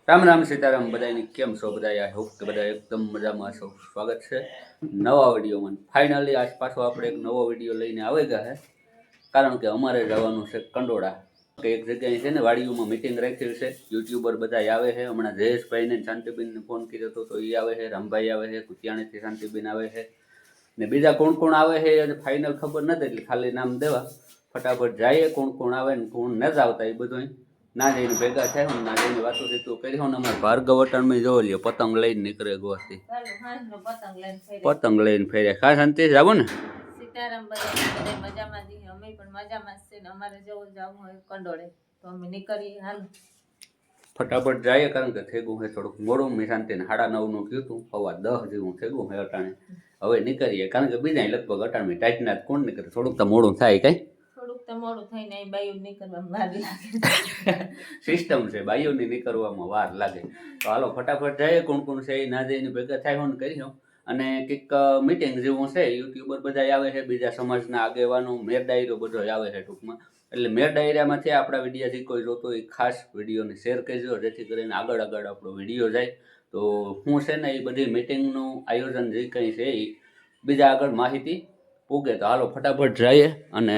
રામ રામ સીતારામ બધાની કેમ છો બધા? આઈ હોપ કે બધા એકદમ મજામાં છો. સ્વાગત છે નવા વિડીયોમાં. ફાઇનલી આજ પાછો આપણે એક નવો વિડીયો લઈને આવી ગયા છે, કારણ કે અમારે જવાનું છે કંડોળા. કે એક જગ્યાએ છે ને વાડીઓમાં મિટિંગ રાખેલી છે. યુટ્યુબર બધા આવે છે. હમણાં જયેશભાઈને શાંતિબેનને ફોન કર્યો હતો તો એ આવે છે, રામભાઈ આવે છે, કુતિયાણીથી શાંતિબેન આવે છે ને બીજા કોણ કોણ આવે છે એ ફાઇનલ ખબર નથી, એટલે ખાલી નામ દેવા. ફટાફટ જઈએ, કોણ કોણ આવે ને કોણ ન જ આવતા એ બધું ના જઈને ભેગા થાય ને ના જઈને વાતો ચીતો કરી હો ને. અમારે ભાર્ગવ અટાણમાં જોવો લ્યો પતંગ લઈને નીકળે ગોવાથી. પતંગ લઈને ફેર્યા. ખાસ શાંતિ જાવ ને. સીતારામ બધા મજામાં છીએ, અમે પણ મજામાં છે ને અમારે જવું હોય કંડોળે તો અમે નીકળીએ. હાલ ફટાફટ જઈએ, કારણ કે થેગું છે થોડુંક મોડું. મેં શાંતિને 9:30 કીધું હતું, 10:15 જેવું થેગું છે અટાણે. હવે નીકળીએ, કારણ કે બીજા લગભગ અટાણે ટાઈટના કોણ નીકળે, થોડુંક તો મોડું થાય. કઈ થોડુંક તો મોડું થઈને બાયું નીકળવામાં વાર લાગે. સિસ્ટમ છે, બાયુની નીકળવામાં વાર લાગે. તો હાલો ફટાફટ જઈએ. કોણ કોણ છે એ ના જઈને ભેગા થાય હોને કરી. અને કંઈક મિટિંગ જેવું છે. યુટ્યુબર બધા આવે છે, બીજા સમાજના આગેવાનો, મેર ડાયરો બધો આવે છે ટૂંકમાં. એટલે મેર ડાયરામાંથી આપણા વિડીયોથી કોઈ જોતો એ ખાસ વિડીયોને શેર કરજો, જેથી કરીને આગળ આપણો વિડીયો જાય. તો હું છે ને એ બધી મિટિંગનું આયોજન જે કંઈ છે એ બીજા આગળ માહિતી પૂગે. તો હાલો ફટાફટ જઈએ. અને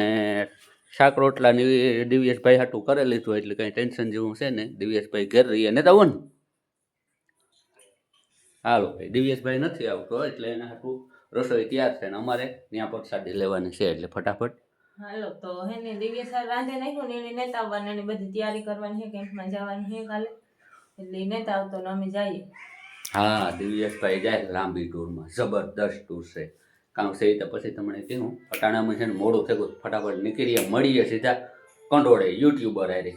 શાક રોટલાની દિવ્યેશભાઈ હાટું કરી લીધું, એટલે કંઈ ટેન્શન જેવું છે ને. દિવ્યેશભાઈ ઘેર રહીએ ને તો ને. હાલો ભાઈ, દિવ્યેશભાઈ નથી આવતો એટલે એના હાટું રસોઈ તૈયાર છે ને અમારે ત્યાં પ્રસાદી લેવાની છે, એટલે ફટાફટ હાલો. તો હે ને દિવ્ય સર રાંધે નાખ્યું ને એને નેતા આવવાનું, એની બધી તૈયારી કરવાની છે, કેમ્પમાં જવાનું છે કાલે, એટલે એ નેતા આવતો ને અમે જઈએ. હા, દિવ્યેશભાઈ જાય લાંબી ટૂરમાં, જબરદસ્ત ટૂર છે. કારણ છે તો પછી તમને કીધું અટાણામાં છે ને મોડું થયું, ફટાફટ નીકળીએ, મળીએ સીધા કંડોળે યુટ્યુબર હારે.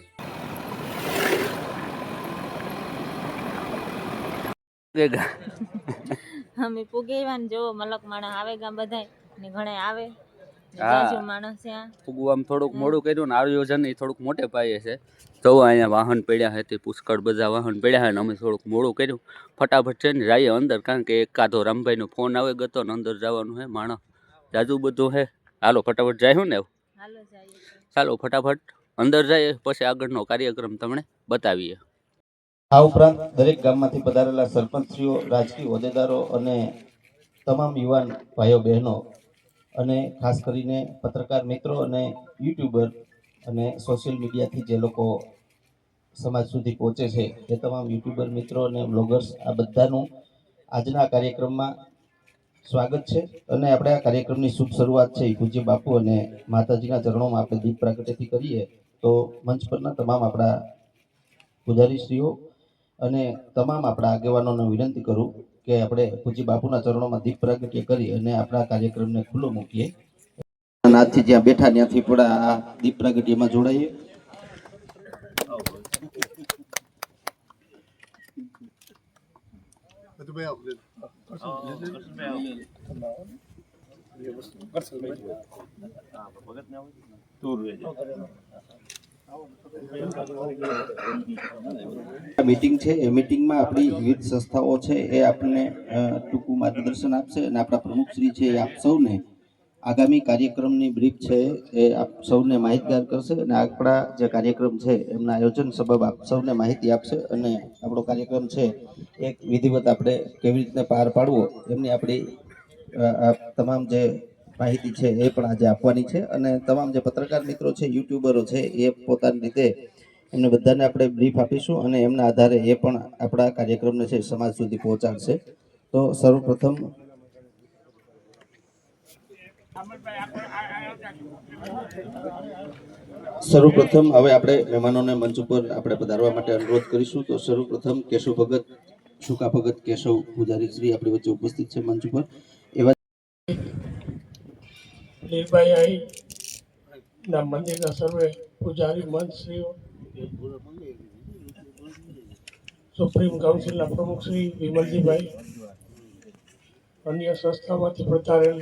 અમે પુગેવાન જો મલક માણસ આવે ગા બધા ને ઘણા આવે. ફૂગવામાં થોડુંક મોડું કર્યું ને આયોજન એ થોડુંક મોટે પાયે છે. તો અહીંયા વાહન પડ્યા છે, તે પુષ્કળ બધા વાહન પડ્યા છે ને અમે થોડુંક મોડું કર્યું. ફટાફટ છે ને જઈએ અંદર, કારણ કે એકાદો રામભાઈનો ફોન આવે ગયો ને અંદર જવાનું છે. માણસ જાજુ બધું છે. હાલો ફટાફટ જાય ને. ચાલો ફટાફટ અંદર જઈએ, પછી આગળનો કાર્યક્રમ તમને બતાવીએ. આ ઉપરાંત દરેક ગામમાંથી પધારેલા સરપંચશ્રીઓ, રાજકીય હોદ્દેદારો અને તમામ યુવાન ભાઈઓ બહેનો અને ખાસ કરીને પત્રકાર મિત્રો અને યુટ્યુબર અને સોશિયલ મીડિયાથી જે લોકો સમાજ સુધી પહોંચે છે એ તમામ યુટ્યુબર મિત્રો અને બ્લોગર્સ, આ બધાનું આજના કાર્યક્રમમાં સ્વાગત છે. અને આપણે આ કાર્યક્રમની શુભ શરૂઆત છે એ પૂજ્ય બાપુ અને માતાજીના ચરણોમાં આપણે દીપ પ્રાગટ્યથી કરીએ. તો મંચ પરના તમામ આપણા પૂજારીશ્રીઓ અને તમામ આપણા આગેવાનોને વિનંતી કરું કે આપણે પૂજ્ય બાપુના ચરણોમાં દીપ પ્રાગટ્ય કરી અને આપણા કાર્યક્રમને ખુલ્લો મૂકીએ. નાથથી જ્યાં બેઠા ત્યાંથી પણ આ દીપ પ્રાગટ્યમાં જોડાઈએ. મીટિંગ છે એ મીટિંગમાં આપણી વિવિધ સંસ્થાઓ છે એ આપણને ટૂંકું માર્ગદર્શન આપશે અને આપણા પ્રમુખશ્રી છે એ આપ સૌને આગામી કાર્યક્રમની બ્રીફ છે એ આપ સૌને માહિતગાર કરશે અને આપણા જે કાર્યક્રમ છે એમના આયોજન સબબ આપ સૌને માહિતી આપશે અને આપણો કાર્યક્રમ છે એક વિધિવત આપણે કેવી રીતે પાર પાડવો એમની આપણી તમામ જે માહિતી છે એ પણ આજે આપવાની છે. અને તમામ જે પત્રકાર મિત્રો છે, યુટ્યુબરો છે, એ પોતાની રીતે એમને બધાને આપણે બ્રીફ આપીશું અને એમના આધારે એ પણ આપણા કાર્યક્રમને છે સમાજ સુધી પહોંચાડશે. તો સર્વપ્રથમ હવે આપણે મહેમાનોને મંચ ઉપર આપણે પધારવા માટે અનુરોધ કરીશું. તો સર્વપ્રથમ કેશવ ભગત, શુકા ભગત કેશવ પૂજારી શ્રી આપણી વચ્ચે ઉપસ્થિત છે મંચ ઉપર. એવા ના મંદિરના સર્વે પૂજારી મંત્રીઓ, સુપ્રીમ કાઉન્સિલના પ્રમુખ શ્રી વિમલજીભાઈ, અન્ય સંસ્થામાંથી પધારેલ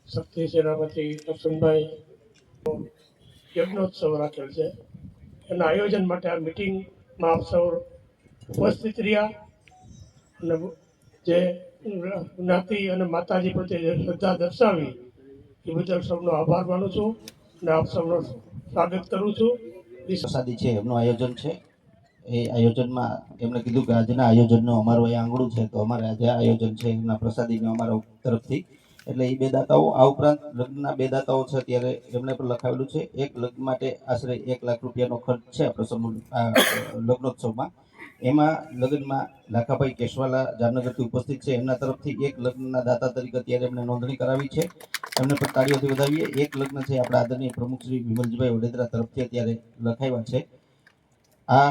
શક્તિ સેનાપતિ દર્શનભાઈ, યજ્ઞોત્સવ રાખેલ છે. એના આયોજન માટે આ મિટિંગમાં આપ સૌ ઉપસ્થિત રહ્યા અને જે જ્ઞાતિ અને માતાજી પ્રત્યે જે શ્રદ્ધા દર્શાવી એ બદલ સૌનો આભાર માનું છું અને આપ સૌનો સ્વાગત કરું છું. પ્રસાદી છે એમનું આયોજન છે એ આયોજનમાં એમણે કીધું કે આજના આયોજનનો અમારું અહીંયા આંગણું છે, તો અમારે આજે આ આયોજન છે એમના પ્રસાદીનો અમારા તરફથી. એટલે એ બે દાતાઓ, આ ઉપરાંત લગ્નના બે દાતાઓ છે, ત્યારે એમણે પણ લખાવેલું છે. એક લગ્ન માટે આશરે 1 લાખ રૂપિયાનો ખર્ચ છે આ પ્રસંગ લગ્નોત્સવમાં. એમાં લગ્નમાં લાખાભાઈ કેશવાલા જામનગરથી ઉપસ્થિત છે, એમના તરફથી એક લગ્નના દાતા તરીકે અત્યારે એમણે નોંધણી કરાવી છે, એમને પણ તાળીઓથી વધાવીએ. એક લગ્ન છે આપણા આદરણીય પ્રમુખ શ્રી વિમલજીભાઈ વડેદરા તરફથી અત્યારે લખાવ્યા છે. આ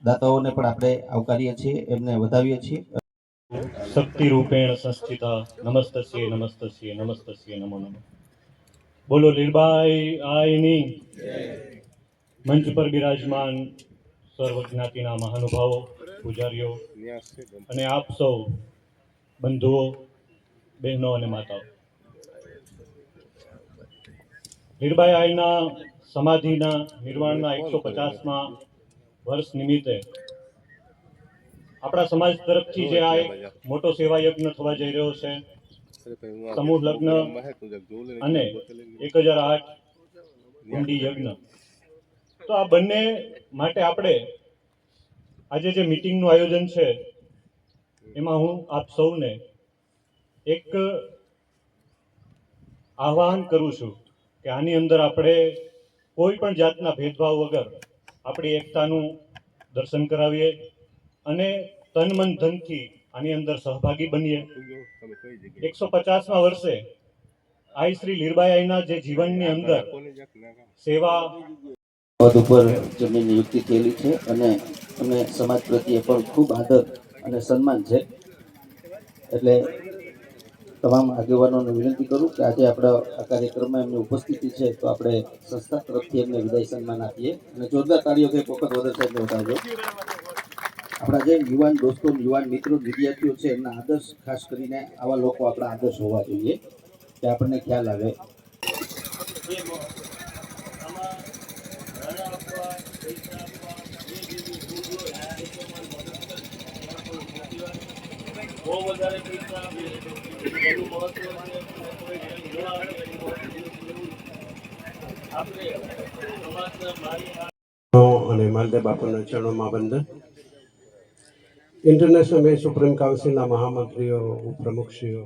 દાતાઓને પણ આપણે આવકારીએ છીએ, એમને વધાવીએ છીએ. શક્તિ રૂપેણ સંસ્થિતા નમસ્તસ્ય નમસ્તસ્ય નમસ્તસ્ય નમો નમઃ. બોલો લીરબાઈ આઈની. મંચ પર બિરાજમાન સર્વ જ્ઞાતિના મહાનુભાવો, પૂજારીઓ અને આપ સૌ બંધુઓ, બહેનો અને માતાઓ, લીરબાઈ આઈના સમાધિના નિર્વાણના 150મા વર્ષ નિમિત્તે આપણા સમાજ તરફથી જે આ એક મોટો સેવા યજ્ઞ થવા જઈ રહ્યો છે, સમૂહ લગ્ન અને 1008 કુંડી યજ્ઞ, તો આ બંને માટે આપણે આજે જે મીટિંગનું આયોજન છે એમાં હું આપ સૌને એક આહ્વાન કરું છું કે આની અંદર આપણે કોઈ પણ જાતના ભેદભાવ વગર આપણી એકતાનું દર્શન કરાવીએ અને તન મન ધનથી આની અંદર સહભાગી બનીએ. 150મા વર્ષે આઈ શ્રી લીરબાઈ આઈના જે જીવનની અંદર સેવા પદ ઉપર જેમની નિયુક્તિ થયેલી છે અને એમને સમાજ પ્રત્યે પણ ખૂબ આદર અને સન્માન છે. એટલે તમામ આગેવાનોને વિનંતી કરું કે આજે આપણા આ કાર્યક્રમમાં એમની ઉપસ્થિતિ છે, તો આપણે સંસ્થા તરફથી એમને વિદાય સન્માન આપીએ અને જોરદાર તાળીઓથી એક વખત વદર સાહેબને વધારજો. આપણા જે યુવાન દોસ્તો, યુવાન મિત્રો, વિદ્યાર્થીઓ છે, એમના આદર્શ, ખાસ કરીને આવા લોકો આપણા આદર્શ હોવા જોઈએ કે આપણને ખ્યાલ આવે. અને માલદેવ બાપુના ચરણોમાં વંદન. ઇન્ટરનેશનલ મેં સુપ્રીમ કાઉન્સિલના મહામંત્રીઓ, ઉપપ્રમુખશ્રીઓ,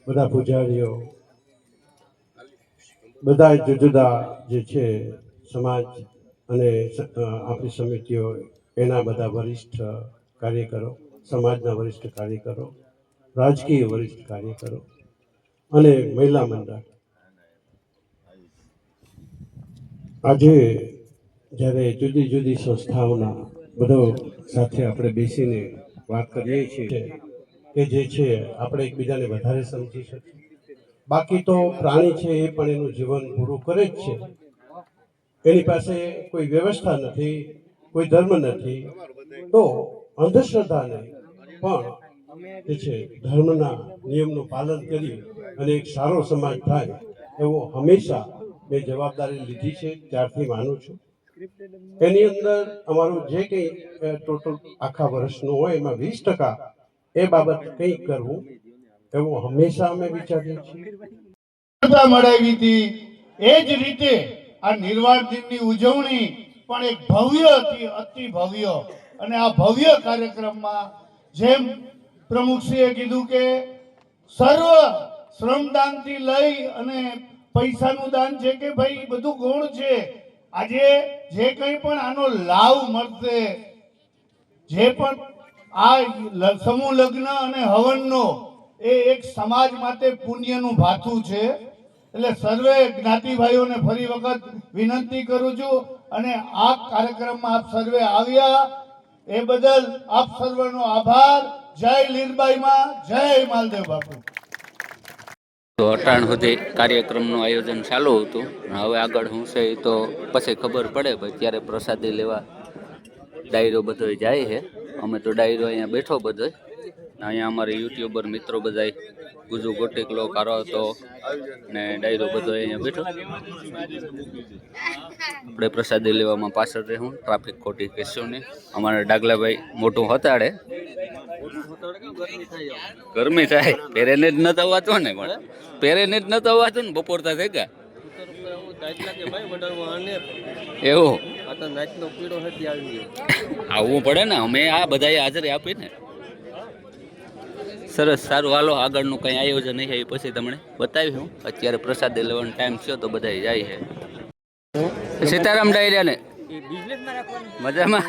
બધા પૂજારીઓ, બધા જુદા જુદા જે છે સમાજ અને આપણી સમિતિઓ, એના બધા વરિષ્ઠ કાર્યકરો, સમાજના વરિષ્ઠ કાર્યકરો, રાજકીય વરિષ્ઠ કાર્યકરો અને મહિલા મંડળ, આજે જ્યારે જુદી જુદી સંસ્થાઓના બધો સાથે આપણે બેસીને વાત કરીએ છીએ કે જે છે આપણે એકબીજાને વધારે સમજી શકીએ. બાકી તો પ્રાણી છે એ પણ એનું જીવન પૂરું કરે જ છે, એની પાસે કોઈ વ્યવસ્થા નથી, કોઈ ધર્મ નથી, તો અંધશ્રદ્ધા નહીં પણ જે છે ધર્મના નિયમનું પાલન કરી અને એક સારો સમાજ થાય એવો હંમેશા મેં જવાબદારી લીધી છે, ત્યારથી માનું છું. એની અંદર અમારું જે કંઈ ટોટલ આખા વર્ષનું હોય એમાં 20% એ બાબત કંઈક કરવું એવું હંમેશા અમે વિચારીએ છીએ. મળાવી હતી એ જ રીતે આ નિર્વાણ દિનની ઉજવણી પણ એક ભવ્ય હતી, અતિ ભવ્ય. અને આ ભવ્ય કાર્યક્રમમાં જેમ પ્રમુખશ્રીએ કીધું કે સર્વ શ્રમદાનથી લઈ અને પૈસાનું દાન છે કે ભાઈ બધું ગૌણ છે. આજે જે કંઈ પણ આનો લાભ મળશે, જે પણ આ સમૂહ લગ્ન અને હવનનો એ એક સમાજ માટે પુણ્યનું ભાથું છે. એટલે સર્વે જ્ઞાતિભાઈઓને ફરી વખત વિનંતી કરું છું અને આ કાર્યક્રમમાં આપ સર્વે આવ્યા એ બદલ આપ સર્વનો આભાર. જય લીરબાઈમાં, જય માલદેવ બાપુ. તો અટાણ સુધી કાર્યક્રમનું આયોજન ચાલુ હતું. હવે આગળ શું છે એ તો પછી ખબર પડે. ભાઈ ત્યારે પ્રસાદી લેવા ડાયરો બધો જાય છે. અમે તો ડાયરો અહીંયા બેઠો બધો. અહીંયા અમારે યુટ્યુબર મિત્રો બધા ગુજુ ગોટીકલો કારો હતો ને ડાયરો બધો અહીંયા બેઠો. આપણે પ્રસાદી લેવામાં પાછળ રહેવું, ટ્રાફિક ખોટી કહેશું નહીં. અમારા ડાગલાભાઈ મોટું હતાડે, ગરમી થાય, પેરેને જ નતો આવતું ને, પણ પેરેને જ નતો આવતું ને, બપોર તા થઈ ગયા એવું આવવું પડે ને, અમે આ બધાએ હાજરી આપી ને. સરસ, સારું, હાલો આગળનું કંઈ આયોજન નહીં એ પછી તમને બતાવ્યું. અત્યારે પ્રસાદ લેવાનો ટાઈમ થયો તો બધા જાય છે. સીતારામ ડાયરાને મજામાં.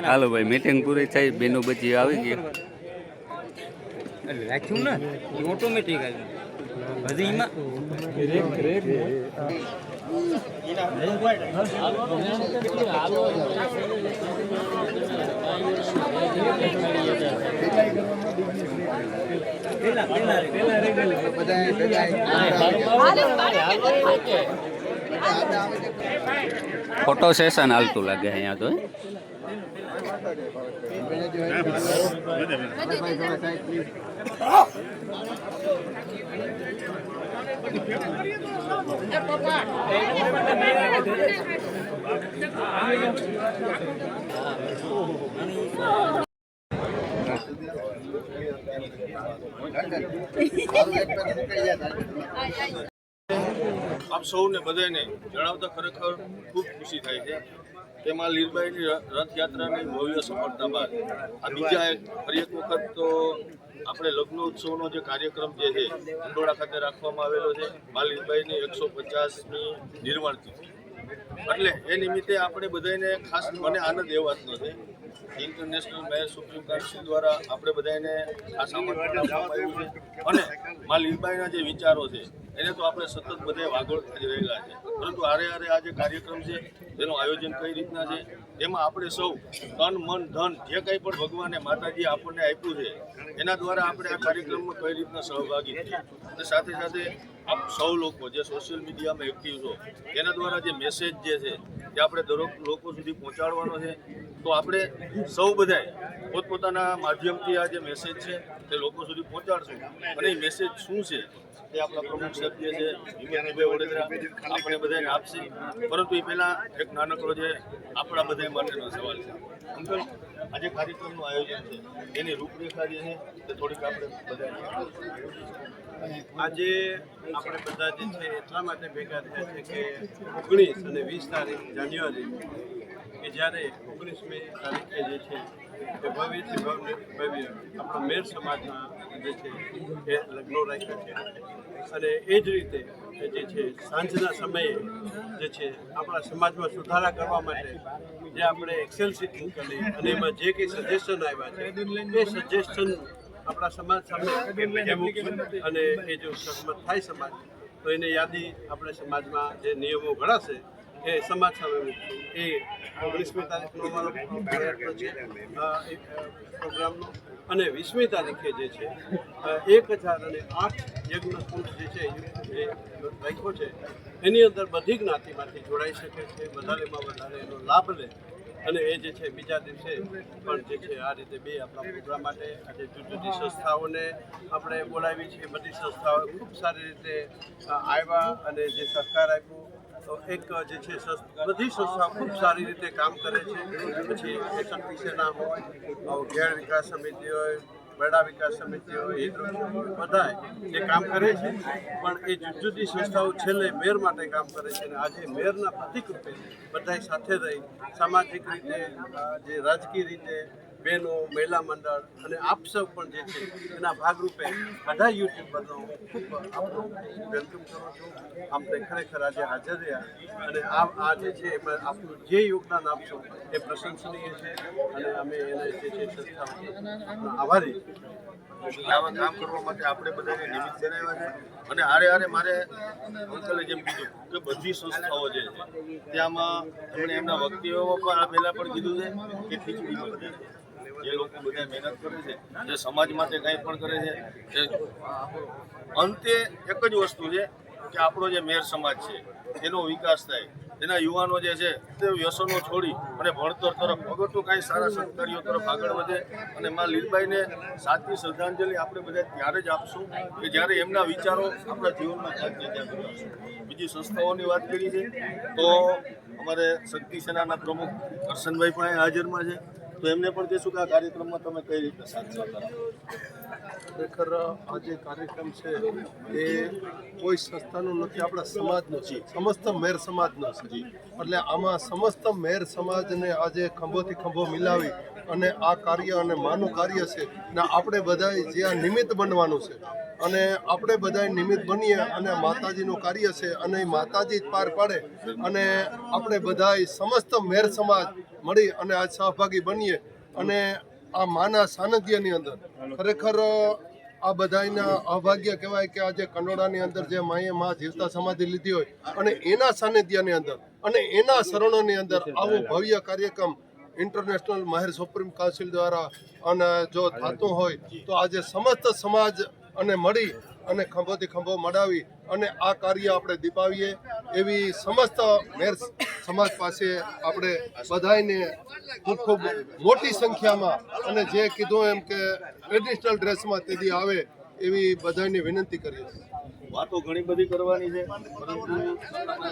હાલો ભાઈ, મીટિંગ પૂરી થઈ, બેનો બચી આવી ગઈ. રાખ્યું ને ઓટોમેટિક હજી એમાં ફોટો સેશન હાલતું લાગે અહીંયા તો. આપ સૌને બધાને જણાવતા ખરેખર ખૂબ ખુશી થાય છે. તેમાં લીલબાઈની રથયાત્રાની ભવ્ય સફળતા બાદ આ બીજા ફરી એક વખત તો આપણે લગ્નોત્સવનો જે કાર્યક્રમ જે છે કંડોળા ખાતે રાખવામાં આવેલો છે. મા લીલબાઈની 150મી નિર્વાણ તિથિ, એટલે એ નિમિત્તે આપણે બધાને ખાસ મને આનંદ એ વાતનો છે, ઇન્ટરનેશનલ મેયર સુપ્રીમ કાઉન્સિલ દ્વારા આપણે બધાને ખાસ આમંત્રણ આપવામાં આવ્યું છે. અને મા લીલબાઈના જે વિચારો છે એને તો આપણે સતત બધે વાગોળતા જ રહેલા છે, પરંતુ આરે આ જે કાર્યક્રમ છે તેનું આયોજન કઈ રીતના છે તેમાં આપણે સૌ તન મન ધન જે કંઈ પણ ભગવાને માતાજી આપણને આપ્યું છે એના દ્વારા આપણે આ કાર્યક્રમમાં કઈ રીતના સહભાગી થઈએ. અને સાથે સાથે આપ સૌ લોકો જે સોશિયલ મીડિયામાં એક્ટિવ છો તેના દ્વારા જે મેસેજ જે છે તે આપણે દરેક લોકો સુધી પહોંચાડવાનો છે. તો આપણે સૌ બધાએ પોતપોતાના માધ્યમથી આ જે મેસેજ છે તે લોકો સુધી પહોંચાડશું. અને એ મેસેજ શું છે તે આપણા પ્રમુખ સાહેબ જે છે હિંમતભાઈ વડોદરા આપણે બધાને આપશે. પરંતુ એ પહેલાં એક નાનકડો જે આપણા બધા માટેનો સવાલ છે. અંકલ, આજે કાર્યક્રમનું આયોજન છે એની રૂપરેખા જે છે તે થોડીક આપણે બધા આજે આપણે બધા જે છે એટલા માટે ભેગા થયા છે કે 19 અને 20 તારીખ જાન્યુઆરી કે જ્યારે 19મી તારીખે જે છે એ ભવ્યથી ભવ્ય આપણા મેર સમાજના જે છે એ લગ્નો રાખ્યા છે. અને એ જ રીતે જે છે સાંજના સમયે જે છે આપણા સમાજમાં સુધારા કરવા માટે જે આપણે એક્સેલ શીટ મોકલી અને એમાં જે કંઈ સજેશન આવ્યા છે એ સજેશન આપણા સમાજ સામે એ મૂકશું. અને એ જો સહમત થાય સમાજ તો એને યાદી આપણે સમાજમાં જે નિયમો ઘડાશે એ સમાજ સામે મૂકશું. એ 19મી તારીખનો અમારો પ્રયત્ન છે પ્રોગ્રામનો. અને 20મી તારીખે જે છે 1008 યજ્ઞ કુંડ જે છે એ રાખ્યો છે. એની અંદર બધી જ્ઞાતિમાંથી જોડાઈ શકે છે, વધારેમાં વધારે એનો લાભ લે. અને એ જે છે બીજા દિવસે પણ જે છે આ રીતે બે આપણા પ્રોગ્રામ માટે આજે જુદી સંસ્થાઓને આપણે બોલાવી છે. બધી સંસ્થાઓ ખૂબ સારી રીતે આવ્યા અને જે સહકાર આપ્યો. તો એક જે છે બધી સંસ્થાઓ ખૂબ સારી રીતે કામ કરે છે. પછી શક્તિ સેના હોય, ઘેડ વિકાસ સમિતિ હોય, બરડા વિકાસ સમિતિ હોય, બધા જે કામ કરે છે. પણ એ જુદી સંસ્થાઓ છેલ્લે મેયર માટે કામ કરે છે. અને આજે મેયરના પ્રતિક રૂપે બધા સાથે રહી સામાજિક રીતે, જે રાજકીય રીતે બહેનો, મહિલા મંડળ અને આપ સૌ પણ જે છે એના ભાગરૂપે બધા યુટ્યુબરનો ખૂબ આપણો વેલકમ કરું છું. આપણે ખરેખર આજે હાજર રહ્યા અને આ જે છે એમાં આપણું જે યોગદાન આપશો એ પ્રશંસનીય છે. અને અમે એના જે છે સંસ્થાઓ આભારી આવા કામ કરવા માટે આપણે બધાને નિમિત્ત બનાવ્યા છે. અને હારે મારે અંકલે જેમ કીધું કે બધી સંસ્થાઓ જે છે ત્યાંમાં એમણે એમના વક્તવ્યોમાં પણ આ પહેલાં પણ કીધું છે કે ખીચડીમાં બધા છે જે લોકો બધા મહેનત કરે છે, જે સમાજ માટે કંઈ પણ કરે છે, તે અંતે એક જ વસ્તુ છે કે આપણો જે મેર સમાજ છે એનો વિકાસ થાય. એના યુવાનો જે છે તે વ્યસનો છોડી અને ભણતર તરફ અગત્ય કાંઈ સારા સંસ્કારીઓ તરફ આગળ વધે. અને મા લીલબાઈને સાચી શ્રદ્ધાંજલિ આપણે બધા ત્યારે જ આપશું કે જ્યારે એમના વિચારો આપણા જીવનમાં જાગૃત કરશું. બીજી સંસ્થાઓની વાત કરી છે તો અમારે શક્તિ સેનાના પ્રમુખ કરશનભાઈ પણ હાજરમાં છે. તો એમને પણ કહીશું કે આ કાર્યક્રમમાં તમે કઈ રીતે સાથ સહકાર આપો? ખરેખર આ જે કાર્યક્રમ છે એ કોઈ સંસ્થાનો નથી, આપણા સમાજનો છે, સમસ્ત મેર સમાજનો છે. એટલે આમાં સમસ્ત મેર સમાજને આજે ખંભોથી ખંભો મિલાવી અને આ કાર્ય અને માનું કાર્ય છે ને આપણે બધાએ જે આ નિમિત્ત બનવાનું છે અને આપણે બધાએ નિમિત્ત બનીએ અને માતાજીનું કાર્ય છે અને એ માતાજી જ પાર પાડે અને આપણે બધાએ સમસ્ત મેર સમાજ મળી અને આજ સહભાગી બનીએ અને આ માના સાનિધ્યની અંદર ખરેખર આ બધાના અભાગ્ય કહેવાય કે આજે કંડોળાની અંદર જે માએ માં જીવતા સમાધિ લીધી હોય અને એના સાનિધ્યની અંદર અને એના શરણોની અંદર આવો ભવ્ય કાર્યક્રમ ઇન્ટરનેશનલ માહેર સુપ્રીમ કાઉન્સિલ દ્વારા અને જો થતું હોય તો આજે સમસ્ત સમાજ અને મળી અને ખંભોથી ખંભો મડાવી અને આ કાર્ય આપણે દીપાવીએ એવી સમસ્ત મેર સમાજ પાસે આપણે બધાને ખૂબ ખૂબ મોટી સંખ્યામાં અને જે કીધું એમ કે ટ્રેડિશનલ ડ્રેસમાં તેદી આવે એવી બધાને વિનંતી કરીએ છીએ. વાતો ઘણી બધી કરવાની છે, પરંતુ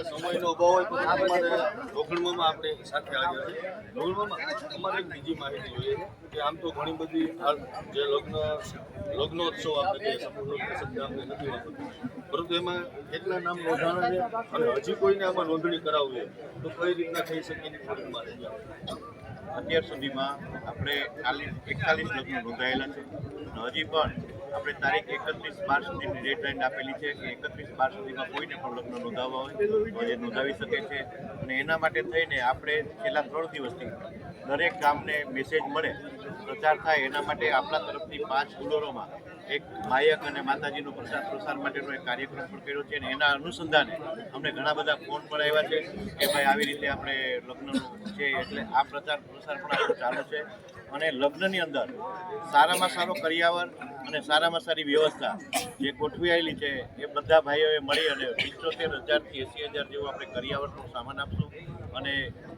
સમયનો અભાવ હોય તો અમારે લોખંડમાં આપણે સાથે આવ્યા છે. લોખંડમાં અમારે એક બીજી માહિતી જોઈએ કે આમ તો ઘણી બધી જે લગ્નોત્સવ આપણે જે સમૂહ શબ્દ આપણે નથી વાપરતા, પરંતુ એમાં કેટલા નામ નોંધાણા છે અને હજી કોઈને આમાં નોંધણી કરાવવી તો કઈ રીતના થઈ શકે એની થોડીક માહિતી આપો. અત્યાર સુધીમાં આપણે 41 લગ્નો નોંધાયેલા છે અને હજી પણ આપણે તારીખ 31/12 સુધીની ડેડલાઇન આપેલી છે કે 31/12 સુધીમાં કોઈને પણ લગ્ન નોંધાવવા હોય તો એ નોંધાવી શકે છે. અને એના માટે થઈને આપણે છેલ્લા 3 દિવસથી દરેક ગામને મેસેજ મળે, પ્રચાર થાય, એના માટે આપણા તરફથી 5 ફ્લોરોમાં એક માયક અને માતાજીનો પ્રસાર માટેનો એક કાર્યક્રમ પણ કર્યો છે અને એના અનુસંધાને અમને ઘણા બધા ફોન પણ આવ્યા છે કે ભાઈ આવી રીતે આપણે લગ્નનું છે, એટલે આ પ્રસાર પણ આપણો ચાલુ છે. અને લગ્નની અંદર સારામાં સારો કરિયાવર અને સારામાં સારી વ્યવસ્થા જે ગોઠવી આવેલી છે એ બધા ભાઈઓએ મળી અને 75,000 થી 80,000 જેવો આપણે કરિયાવરનો સામાન આપશું અને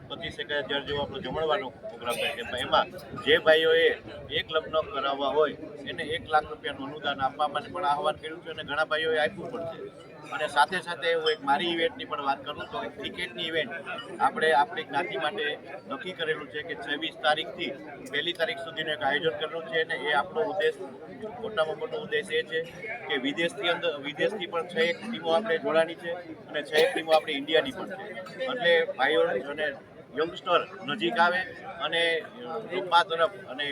25,000 જેવો આપણો જમણવાનો પ્રોગ્રામ થાય છે. એમાં જે ભાઈઓએ એક લગ્ન કરાવવા હોય એને 1 લાખ રૂપિયાનું અનુદાન આપવા માટે પણ આહવાન કર્યું છે અને ઘણા ભાઈઓએ આપ્યું પણ છે. અને સાથે સાથે હું એક મારી ઇવેન્ટની પણ વાત કરું તો ક્રિકેટની ઇવેન્ટ આપણે આપણી જ્ઞાતિ માટે નક્કી કરેલું છે કે 26 તારીખથી 1 તારીખ સુધીનું એક આયોજન કરેલું છે અને એ આપણો ઉદ્દેશ મોટામાં મોટો ઉદ્દેશ એ છે કે વિદેશથી પણ 6 ટીમો આપણે જોડાની છે અને 6 ટીમો આપણી ઇન્ડિયાની પણ છે. એટલે ભાઈઓ અને યંગસ્ટર નજીક આવે અને રૂપા તરફ અને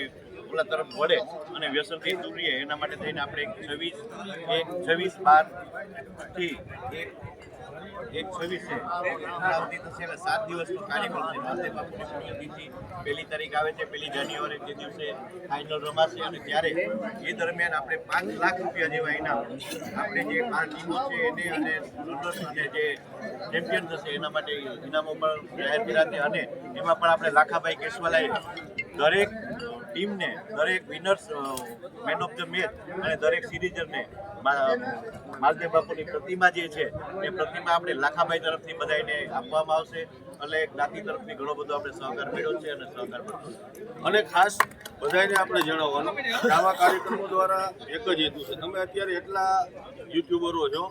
ઓલા તરફ વળે અને વ્યસનથી દૂર રહીએ એના માટે થઈને આપણે 26/12 થી 26 છે 7 દિવસનો કાર્યક્રમ છે. માલદેવ બાપુની પુણ્યતિથિ 1 તારીખ આવે છે, 1 જાન્યુઆરી તે દિવસે ફાઇનલ રમાશે અને ત્યારે એ દરમિયાન આપણે 5 લાખ રૂપિયા જેવા ઇનામ આપણે જે 5 ટીમો છે એને અને રનર્સ અને જે ચેમ્પિયન થશે એના માટે ઇનામો પણ જાહેર કર્યા છે. અને એમાં પણ આપણે લાખાભાઈ કેશવાલાએ દરેક ટીમને, દરેક winners, man of the match અને દરેક સિરીઝરને માલદેવ બાપુની પ્રતિમા જે છે એ પ્રતિમા આપણે લાખાભાઈ તરફથી બધાને આપવામાં આવશે. એટલે જ્ઞાતિ તરફથી ઘણો બધો આપણે સહકાર મળ્યો છે અને સહકાર મળ્યો. અને ખાસ બધાને આપણે જણાવવાનું કે આવા કાર્યક્રમો દ્વારા એક જ હેતુ છે. તમે અત્યારે એટલા યુટ્યુબરો છો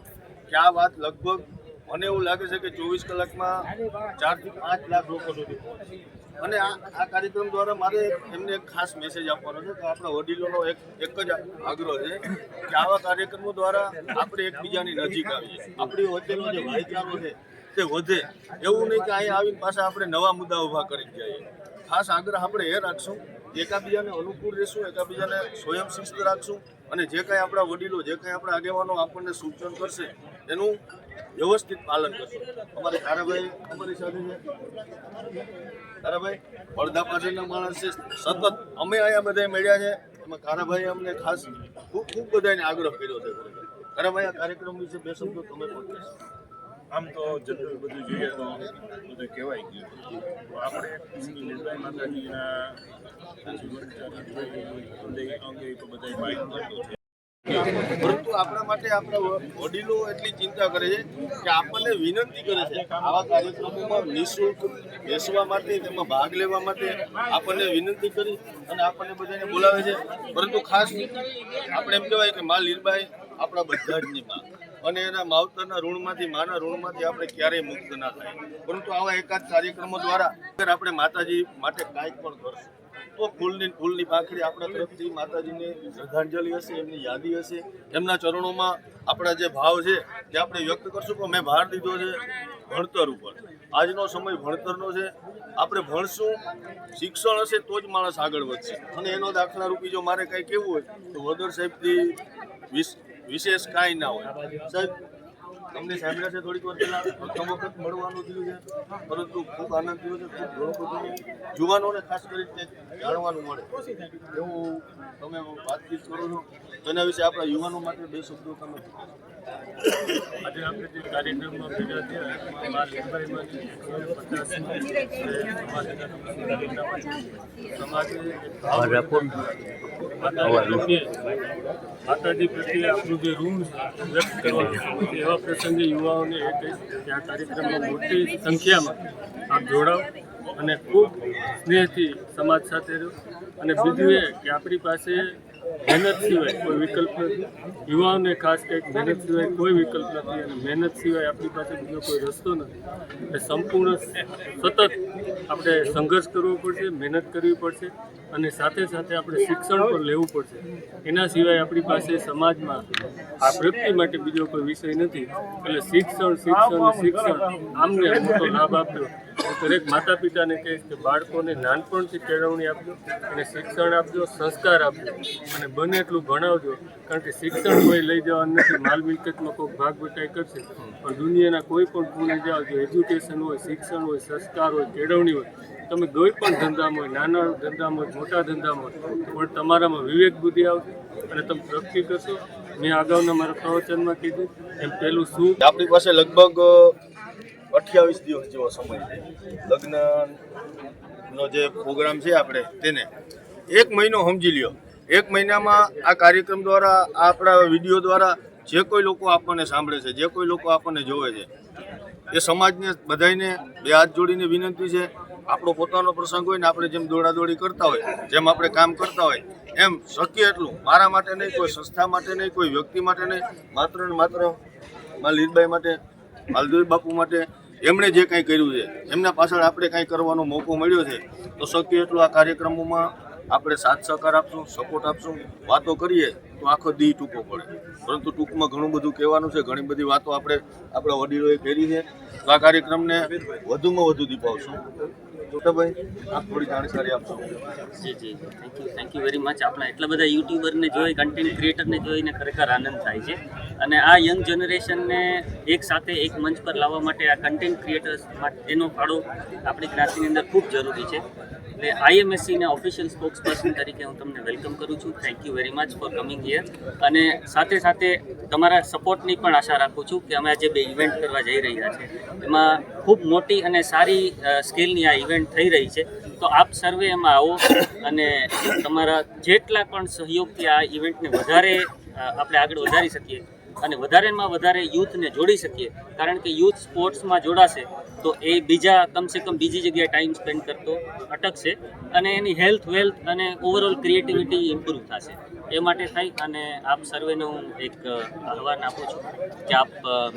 કે આ વાત લગભગ મને એવું લાગે છે કે 24 કલાકમાં 4 થી 5 લાખ લોકો સુધી પહોંચે. અને આ કાર્યક્રમ દ્વારા મારે એમને એક ખાસ મેસેજ આપવાનો છે કે આપણા વડીલોનો એક જ આગ્રહ છે કે આવા કાર્યક્રમો દ્વારા આપણે એકબીજાની નજીક આવીએ, આપણી વચ્ચેનો જે ભાઈચારો છે તે વધે. એવું નહીં કે અહીંયા આવીને પાછા આપણે નવા મુદ્દા ઊભા કરી જઈએ. ખાસ આગ્રહ આપણે એ રાખશું કે એકાબીજાને અનુકૂળ રહેશું, એકાબીજાને સ્વયં શિસ્ત રાખશું અને જે કાંઈ આપણા વડીલો, જે કાંઈ આપણા આગેવાનો આપણને સૂચન કરશે એનું વ્યવસ્થિત પાલન કરશું. અમારે તારાભાઈ અમારી સાથે છે. તારાભાઈ પડદા પાછળના માણસ છે, સતત અમે અહીંયા બધા મળ્યા છે. એમાં તારાભાઈ અમને ખાસ ખૂબ બધાને આગ્રહ કર્યો છે. તારાભાઈ આ કાર્યક્રમ વિશે 2 શબ્દો તમે પણ કહેશો. આમ તો જનરલ બધું જોઈએ તો બધું કહેવાય ગયું. તો આપણે શ્રી લીલબાઈ માતાજીના જીવન અંગે તો બધા માહિતી મળતું છે. પરંતુ આપણા માટે આપણા વડીલો એટલી ચિંતા કરે છે કે આપણને વિનંતી કરે છે આવા કાર્યક્રમોમાં નિઃશુલ્ક બેસવા માટે, તેમાં ભાગ લેવા માટે આપણને વિનંતી કરી અને આપણને બધાને બોલાવે છે. પરંતુ ખાસ આપણે એમ કહેવાય કે માં લીલબાઈ આપણા બધા જ ની માં અને એના માવતરના ઋણમાંથી, માના ઋણમાંથી આપણે ક્યારેય મુક્ત ના થાય. પરંતુ આવા એકાદ કાર્યક્રમો દ્વારા આપણે માતાજી માટે કાંઈક પણ કરશું. તો ફૂલની પાંખડી આપણા તરફથી માતાજીને શ્રદ્ધાંજલિ હશે, એમની યાદી હશે, એમના ચરણોમાં આપણા જે ભાવ છે તે આપણે વ્યક્ત કરશું. પણ મેં ભાર દીધો છે ભણતર ઉપર. આજનો સમય ભણતરનો છે. આપણે ભણશું, શિક્ષણ હશે તો જ માણસ આગળ વધશે. અને એનો દાખલા રૂપી જો મારે કંઈ કહેવું હોય તો વગર સાહેબથી વિશેષ કાંઈ ના હોય. સાહેબ તમને સાંભળ્યા છે થોડીક વાર પહેલા પ્રથમ વખત મળવાનું થયું છે, પરંતુ ખૂબ આનંદ થયો છે. ખૂબ ઘણું બધું યુવાનોને ખાસ કરીને જાણવાનું મળે એવું તમે વાતચીત કરો છો. તેના વિશે આપણા યુવાનો માટે 2 શબ્દો તમે. આજે આપણે જે કાર્યક્રમમાં ભેગા થયા એમાં લીંબાઈમાંથી 150 માતાજી પ્રત્યે આપણું જે ઋણ વ્યક્ત કરવાનું એવા પ્રસંગે યુવાઓને એ કહીશ કે આ કાર્યક્રમમાં મોટી સંખ્યામાં આપ જોડાઓ અને ખૂબ સ્નેહથી સમાજ સાથે રહો. અને બીજું એ કે આપણી પાસે મહેનત સિવાય કોઈ વિકલ્પ નથી. યુવાઓને ખાસ કંઈક મહેનત સિવાય કોઈ વિકલ્પ નથી અને મહેનત સિવાય આપણી પાસે બીજો કોઈ રસ્તો નથી. એટલે સંપૂર્ણ સતત આપણે સંઘર્ષ કરવો પડશે, મહેનત કરવી પડશે અને સાથે સાથે આપણે શિક્ષણ પણ લેવું પડશે. એના સિવાય આપણી પાસે સમાજમાં આ પ્રગતિ માટે બીજો કોઈ વિષય નથી. એટલે શિક્ષણ આમને મોટો લાભ આપ્યો. દરેક માતા પિતાને કહીશ કે બાળકોને નાનપણથી કેળવણી આપજો અને શિક્ષણ આપજો, સંસ્કાર આપજો અને બને એટલું ભણાવજો. કારણ કે શિક્ષણ કોઈ લઈ જવાનું નથી. માલ મિલકતમાં કોઈ ભાગ બટાઈ કરશે પણ દુનિયાના કોઈ પણ ખૂણે જાઓ, જો એજ્યુકેશન હોય, શિક્ષણ હોય, સંસ્કાર હોય, કેળવણી હોય, તમે કોઈ પણ ધંધામાં હોય, નાના ધંધામાં હોય, મોટા ધંધામાં હોય, પણ તમારામાં વિવેક બુદ્ધિ આવશે અને તમે પ્રગતિ કરશો. મેં અગાઉના મારા પ્રવચનમાં કીધું એમ પહેલું શું આપણી પાસે લગભગ 28 દિવસ જેવો સમય છે. લગ્નનો જે પ્રોગ્રામ છે આપણે તેને 1 મહિનો સમજી લ્યો. 1 મહિનામાં આ કાર્યક્રમ દ્વારા, આપણા વિડીયો દ્વારા જે કોઈ લોકો આપણને સાંભળે છે, જે કોઈ લોકો આપણને જોવે છે, એ સમાજને બધાને 2 હાથ જોડીને વિનંતી છે. આપણો પોતાનો પ્રસંગ હોય ને આપણે જેમ દોડાદોડી કરતા હોય, જેમ આપણે કામ કરતા હોય, એમ શક્ય એટલું મારા માટે નહીં, કોઈ સંસ્થા માટે નહીં, કોઈ વ્યક્તિ માટે નહીં, માત્ર ને માત્ર મારા લીરબાઈ માટે, માલદેવ બાપુ માટે, એમણે જે કંઈ કર્યું છે એમના પાછળ આપણે કંઈ કરવાનો મોકો મળ્યો છે તો શક્ય એટલું આ કાર્યક્રમોમાં આપણે સાથ સહકાર આપશું, સપોર્ટ આપશું. વાતો કરીએ તો આખો દી ટૂંકો પડે, પરંતુ ટૂંકમાં ઘણું બધું કહેવાનું છે. ઘણી બધી વાતો આપણા વડીલોએ કરી છે. તો આ કાર્યક્રમને વધુમાં વધુ દીપાવશું. ભાઈ આપ થોડી જાણકારી આપશો. જી થેન્ક યુ વેરી મચ. આપણા એટલા બધા યુટ્યુબરને જોઈ, કન્ટેન્ટ ક્રિએટરને જોઈને ખરેખર આનંદ થાય છે. અને આ યંગ જનરેશનને એક સાથે એક મંચ પર લાવવા માટે આ કન્ટેન્ટ ક્રિએટર્સ માટે એનો ફાળો આપણી જ્ઞાતિની અંદર ખૂબ જરૂરી છે. એટલે IMSCના ઓફિશિયલ સ્પોક્સ પર્સન તરીકે હું તમને વેલકમ કરું છું. Thank you very much for coming here. અને સાથે સાથે તમારા સપોર્ટની પણ આશા રાખું છું કે અમે આજે 2 ઇવેન્ટ કરવા જઈ રહ્યા છે એમાં ખૂબ મોટી અને સારી સ્કેલની આ ઇવેન્ટ થઈ રહી છે. તો આપ સર્વે એમાં આવો અને તમારા જેટલા પણ સહયોગથી આ ઇવેન્ટને વધારે આપણે આગળ વધારી શકીએ અને વધારેમાં વધારે યુથને જોડી શકીએ. કારણ કે યુથ સ્પોર્ટ્સમાં જોડાશે તો એ કમસે કમ બીજી જગ્યાએ ટાઈમ સ્પેન્ડ કરતો અટકશે અને એની હેલ્થ, વેલ્થ અને ઓવરઓલ ક્રિએટિવિટી ઇમ્પ્રૂવ થશે. એ માટે થઈ અને આપ સર્વેને હું એક આહ્વાન આપું છું કે આપ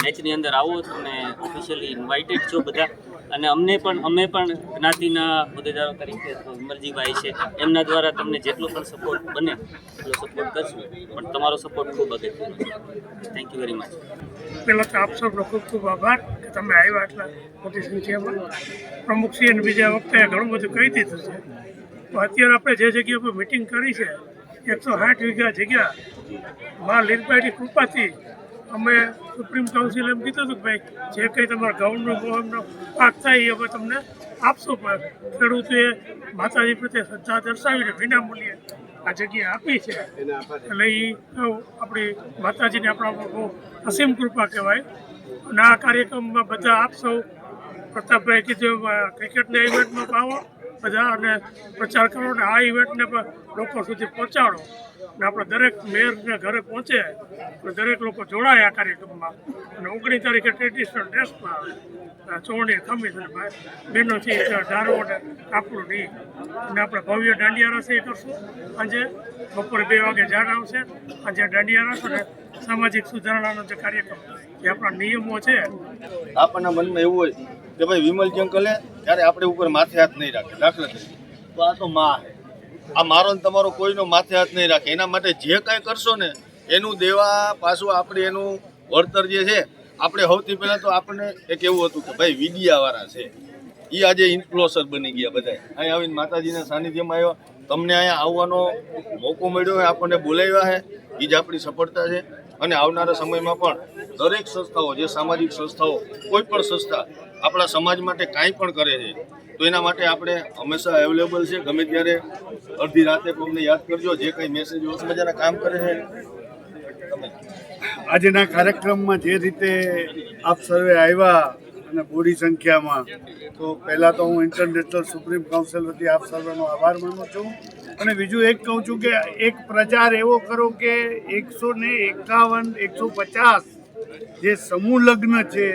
મેચની અંદર આવો. તમે ઓફિશિયલી ઇન્વાઇટેડ છો બધા. અને અમે પણ જ્ઞાતિના હોદ્દેદારો તરીકે વિમલજીભાઈ છે એમના દ્વારા તમને જેટલો પણ સપોર્ટ બને એટલો સપોર્ટ કરશું. પણ તમારો સપોર્ટ ખૂબ અગત્યનો છે. Thank you very much. પહેલાં તો આપ સૌનો ખૂબ ખૂબ આભાર કે તમે આવ્યા એટલા મોટી સંખ્યામાં. પ્રમુખશ્રી અને બીજા વખતે ઘણું બધું કહી દીધું છે. તો અત્યારે આપણે જે જગ્યા પર મિટિંગ કરી છે 160 વીઘા જગ્યા મા લીરબાઈની કૃપાથી અમે સુપ્રીમ કાઉન્સિલ એમ કીધું હતું કે ભાઈ જે કંઈ તમારા ઘઉંનો ગોળનો પાક થાય એ અમે તમને આપશું. પણ ખેડૂતોએ માતાજી પ્રત્યે શ્રદ્ધા દર્શાવીને વિનામૂલ્યે આ જગ્યા આપી છે. એટલે એ આપણી માતાજીને આપણા બહુ અસીમ કૃપા કહેવાય. અને આ કાર્યક્રમમાં બધા આપ સૌ પ્રતાપભાઈ કીધું ક્રિકેટના ઇવેન્ટમાં આવો બધા અને પ્રચાર કરો અને આ ઇવેન્ટને પણ લોકો સુધી પહોંચાડો. અને આપણે દરેક મેયરને ઘરે પહોંચે તો દરેક લોકો જોડાય આ કાર્યક્રમમાં. અને 19 તારીખે ટ્રેડિશનલ ડ્રેસમાં આવે, ચોણી ખમીસ અને બહેનોથી ધારો અને કાપડું નહીં. અને આપણે ભવ્ય દાંડિયા રસ એ કરશું. આજે બપોરે 2 વાગે ઝાડ આવશે. આજે દાંડિયા રસ અને સામાજિક સુધારણાનો જે કાર્યક્રમ જે આપણા નિયમો છે. આપણના મનમાં એવું હોય કે ભાઈ વિમલજી અંકલે ત્યારે આપણે ઉપર માથે હાથ નહીં રાખે. દાખલા તરીકે તો આ તો માં છે, આ મારો ને તમારો કોઈનો માથે હાથ નહીં રાખે. એના માટે જે કાંઈ કરશો ને એનું દેવા પાછું આપણે એનું વળતર જે છે આપણે સૌથી પહેલાં તો આપણને એક એવું હતું કે ભાઈ વીડિયાવાળા છે એ આજે ઇન્ફ્લુઅન્સર બની ગયા બધા. અહીંયા આવીને માતાજીના સાનિધ્યમાં આવ્યા, તમને અહીંયા આવવાનો મોકો મળ્યો હોય, આપણને બોલાવ્યા છે, એ જ આપણી સફળતા છે. અને આવનારા સમયમાં પણ દરેક સંસ્થાઓ જે સામાજિક સંસ્થાઓ કોઈ પણ સંસ્થા આપણા સમાજ માટે કાંઈ પણ કરે છે તો એના માટે આપણે હંમેશા અવેલેબલ છે. ગમે ત્યારે અડધી રાતે અમને યાદ કરજો. જે કંઈ મેસેજ મજાના કામ કરે છે આજના કાર્યક્રમમાં જે રીતે આપ સર્વે આવ્યા અને મોટી સંખ્યામાં, તો પહેલાં તો હું ઇન્ટરનેશનલ સુપ્રીમ કાઉન્સિલ વતી આપ સર્વેનો આભાર માનું છું. અને બીજું એક કહું છું કે એક પ્રચાર એવો કરો કે 151, 150 જે સમૂહ લગ્ન છે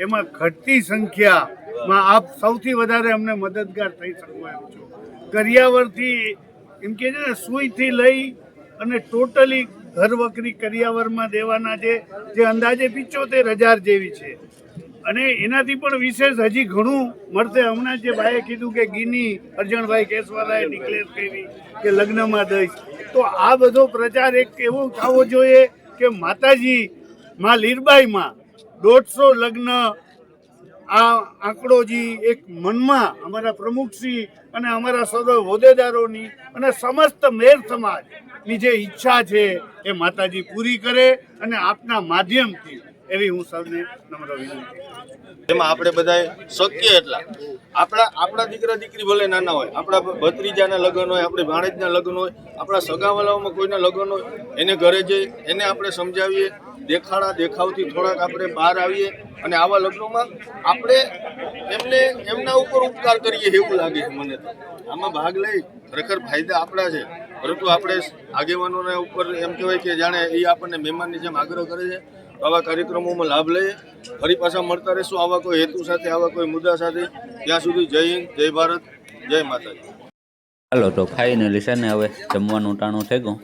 એમાં ઘટતી સંખ્યામાં આપ સૌથી વધારે અમને મદદગાર થઈ શકો એમ છો. કરિયાવરથી એમ કે છે ને, સુઈથી લઈ અને ટોટલી ઘર વકરી કરિયાવરમાં દેવાના જે અંદાજે 75,000 જેવી છે. અને એનાથી પણ વિશેષ હજી ઘણું મળશે. હમણાં જે ભાઈએ કીધું કે ગીની અરજણભાઈ કેસવાલાએ ડિક્લેર કરી કે લગ્નમાં દઈશ, તો આ બધો પ્રચાર એક એવો થવો જોઈએ કે માતાજી માં લીરબાઈમાં 150 લગ્ન આ આંકડોજી એક મનમાં અમારા પ્રમુખશ્રી અને અમારા સર્વ હોદ્દેદારોની અને સમસ્ત મેર સમાજની જે ઈચ્છા છે એ માતાજી પૂરી કરે અને આપના માધ્યમથી એવી હું સૌને નમ્ર વિનંતી. એમાં આપણે બધાએ શક્ય એટલા આપણા દીકરા દીકરી ભલે નાના હોય, આપણા ભત્રીજાના લગ્ન હોય, આપણી ભાણેજના લગ્ન હોય, આપણા સગાવાલાઓમાં કોઈના લગ્ન હોય, એને ઘરે જઈ એને આપણે સમજાવીએ, દેખાવથી થોડાક આપણે બહાર આવીએ અને આવા લગ્નોમાં આપણે એમના ઉપર ઉપકાર કરીએ એવું લાગે છે મને તો. આમાં ભાગ લઈ ખરેખર ફાયદા આપણા છે, પરંતુ આપણે આગેવાનોના ઉપર એમ કહેવાય કે જાણે એ આપણને મહેમાનની જેમ આગ્રહ કરે છે. તો આવા કાર્યક્રમોમાં લાભ લઈએ. ફરી પાછા મળતા રહીશું આવા કોઈ હેતુ સાથે, આવા કોઈ મુદ્દા સાથે. ત્યાં સુધી જય હિન્દ, જય ભારત, જય માતાજી. હાલો તો ફાઇનલી છે ને હવે જમવાનું ટાણું થઈ ગયું.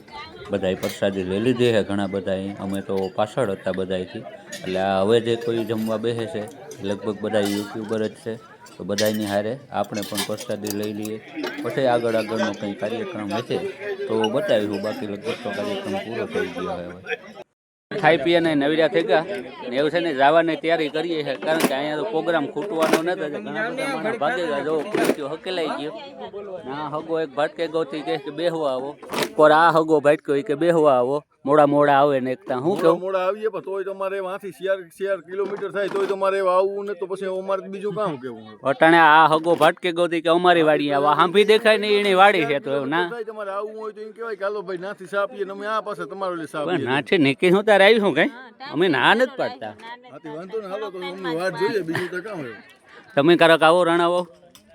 બધાએ પ્રસાદી લઈ લીધી છે ઘણા બધાએ. અમે તો પાછળ હતા બધાથી, એટલે આ હવે જે કોઈ જમવા બેસે છે લગભગ બધા યુટ્યુબર જ છે. તો બધાની હારે આપણે પણ પ્રસાદી લઈ લઈએ, પછી આગળનો કંઈ કાર્યક્રમ હશે તો બતાવીશું. બાકી લગભગ તો કાર્યક્રમ પૂરો થઈ ગયો હવે. ખાઈ પીને નવીરા થઈ ગયા ને એવું છે ને જવાની તૈયારી કરીએ છીએ, કારણ કે અહીંયા તો પ્રોગ્રામ ખૂટવાનો નતો. ઘણા બધા માણસ ભાગી ગયા. જો ખુરશીઓ હકેલાઈ ગયો. ના હગો એક ભટકે ગોથી કહે કે બેહવા આવો, પર આ હગો ભટક્યો કે બેહવા આવો. મોડા આવે ને એકતા હું કહું મોડા આવીએ પણ તોય તમારે વાંથી 4 કિલોમીટર થાય તોય તમારે આવવું ને, તો પછી અમારે બીજું કામ કેવું. અટાણે આ હગો ભટકે ગોતી કે અમારી વાડી આવા હાંભી દેખાય ને એની વાડી છે. તો ના તમારે આવવું હોય તો એમ કહેવાય કે હાલો ભાઈ નાથી સા પીએ, અમે આ પાસે તમારો સા પીએ. નાથી નીકળી હું તારે આવીશું કઈ, અમે ના નથી પાડતા. વાંધો ને, હાલો તો અમને વાત જોઈએ, બીજું તો કામ હોય. તમે કારક આવો રણાવો.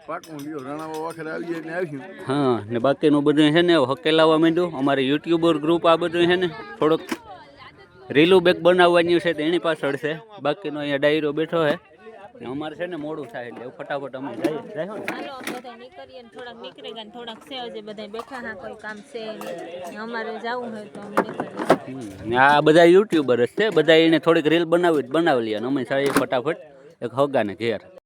પાકું લ્યો, રણાવા વખતે આવીએ એટલે આવીશું. હા ને બાકીનું બધું છે ને હકેલાવા માંડ્યું. અમારે યુટ્યુબર ગ્રુપ આ બધું છે ને થોડોક રીલું બેક બનાવવાની છે તો એની પાછળ છે. બાકીનો અહીંયા ડાયરો બેઠો છે. અમારે છે ને મોડું થાય એટલે ફટાફટ અમે જઈએ. થોડાક નીકળી ગયા, થોડાક છે હજી બધા બેઠા હા, કોઈ કામ છે નહીં. અમારે જવું હોય તો અમે નીકળીએ. આ બધા યુટ્યુબર જ છે. બધા એને થોડીક રીલ બનાવી લે અને અમે સારી ફટાફટ એક હગાને ઘેર.